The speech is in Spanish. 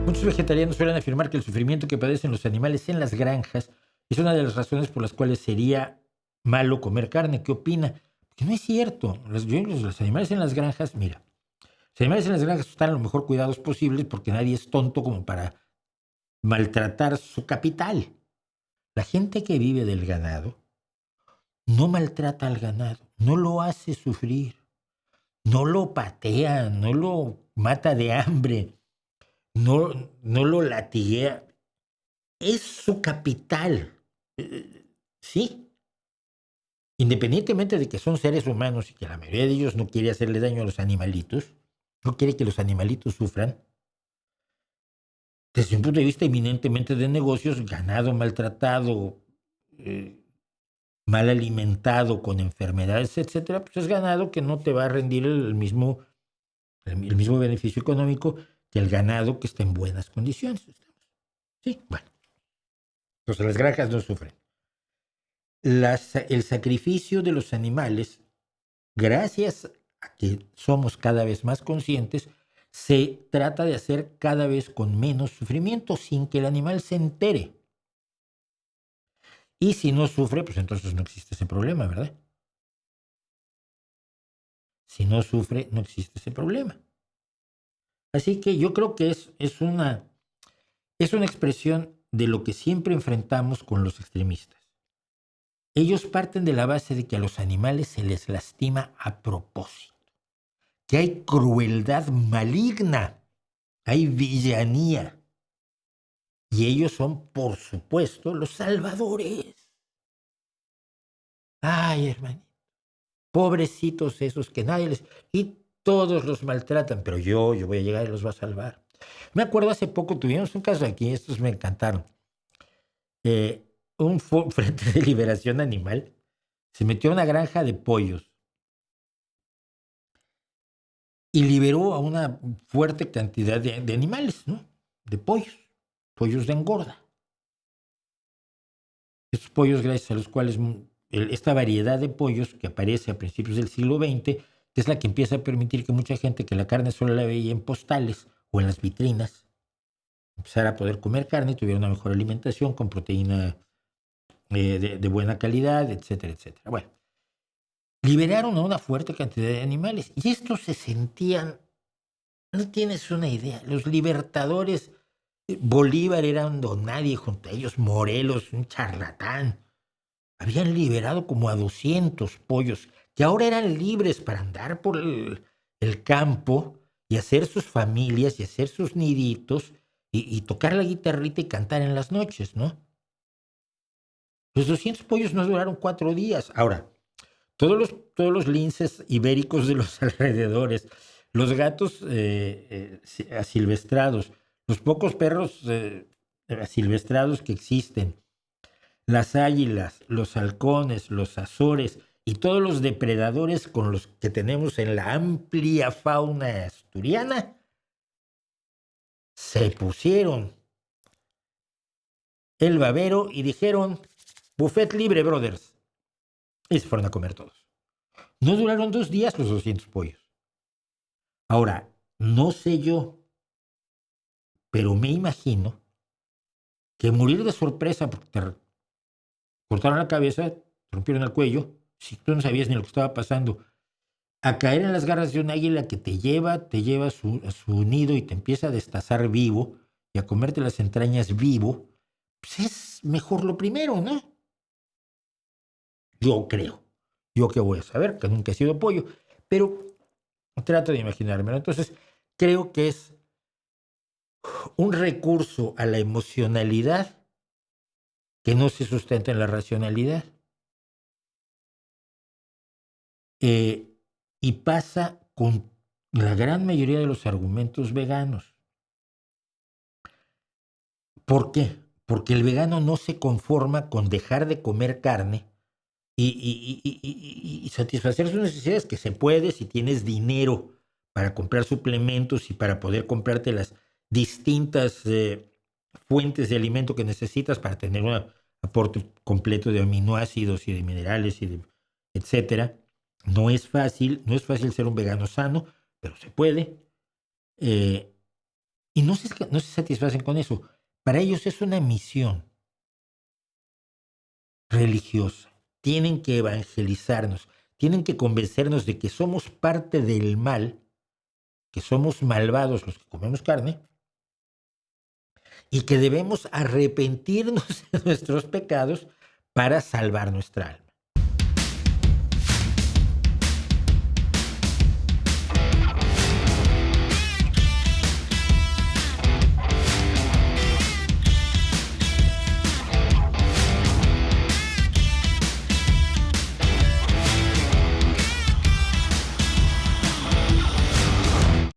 Muchos vegetarianos suelen afirmar que el sufrimiento que padecen los animales en las granjas es una de las razones por las cuales sería malo comer carne. ¿Qué opina? Que no es cierto. Los animales en las granjas, mira, los animales en las granjas están lo mejor cuidados posibles porque nadie es tonto como para maltratar su capital. La gente que vive del ganado no maltrata al ganado, no lo hace sufrir, no lo patea, no lo mata de hambre, no lo latiguea. Es su capital. Sí, independientemente de que son seres humanos y que la mayoría de ellos no quiere hacerle daño a los animalitos, no quiere que los animalitos sufran, desde un punto de vista eminentemente de negocios, ganado maltratado, eh, mal alimentado, con enfermedades, etcétera, pues es ganado que no te va a rendir el mismo beneficio económico que el ganado que está en buenas condiciones. Sí, bueno, entonces las granjas no sufren. El sacrificio de los animales, gracias a que somos cada vez más conscientes, se trata de hacer cada vez con menos sufrimiento sin que el animal se entere. Y si no sufre, pues entonces no existe ese problema, ¿verdad? Si no sufre, no existe ese problema. Así que yo creo que es una expresión de lo que siempre enfrentamos con los extremistas. Ellos parten de la base de que a los animales se les lastima a propósito, que hay crueldad maligna, hay villanía. Y ellos son, por supuesto, los salvadores. Ay, hermanito, pobrecitos esos que nadie les... Y todos los maltratan, pero yo voy a llegar y los voy a salvar. Me acuerdo hace poco tuvimos un caso aquí, estos me encantaron. Un frente de liberación animal se metió a una granja de pollos y liberó a una fuerte cantidad de animales, ¿no? De pollos de engorda. Estos pollos, gracias a los cuales esta variedad de pollos que aparece a principios del siglo XX, que es la que empieza a permitir que mucha gente que la carne solo la veía en postales o en las vitrinas, empezara a poder comer carne y tuviera una mejor alimentación con proteína de buena calidad, etcétera, etcétera. Bueno, liberaron a una fuerte cantidad de animales y estos se sentían, no tienes una idea, los libertadores. Bolívar era un don nadie junto a ellos, Morelos, un charlatán. Habían liberado como a 200 pollos que ahora eran libres para andar por el campo y hacer sus familias y hacer sus niditos y tocar la guitarrita y cantar en las noches, ¿no? Los 200 pollos no duraron 4 días. Ahora, todos los linces ibéricos de los alrededores, los gatos asilvestrados, los pocos perros asilvestrados que existen, las águilas, los halcones, los azores y todos los depredadores con los que tenemos en la amplia fauna asturiana, se pusieron el babero y dijeron, buffet libre, brothers. Y se fueron a comer todos. No duraron 2 días los 200 pollos. Ahora, no sé yo, pero me imagino que morir de sorpresa porque te cortaron la cabeza, te rompieron el cuello, si tú no sabías ni lo que estaba pasando, a caer en las garras de un águila que te lleva a su nido y te empieza a destazar vivo y a comerte las entrañas vivo, pues es mejor lo primero, ¿no? Yo creo. Yo qué voy a saber, que nunca he sido pollo, pero trato de imaginármelo. Entonces, creo que es un recurso a la emocionalidad que no se sustenta en la racionalidad. Eh, y pasa con la gran mayoría de los argumentos veganos. ¿Por qué? Porque el vegano no se conforma con dejar de comer carne y satisfacer sus necesidades, que se puede si tienes dinero para comprar suplementos y para poder comprarte las distintas fuentes de alimento que necesitas para tener un aporte completo de aminoácidos y de minerales y de etcétera. No es fácil ser un vegano sano, pero se puede. Y no se satisfacen con eso. Para ellos es una misión religiosa. Tienen que evangelizarnos, tienen que convencernos de que somos parte del mal, que somos malvados los que comemos carne, y que debemos arrepentirnos de nuestros pecados para salvar nuestra alma.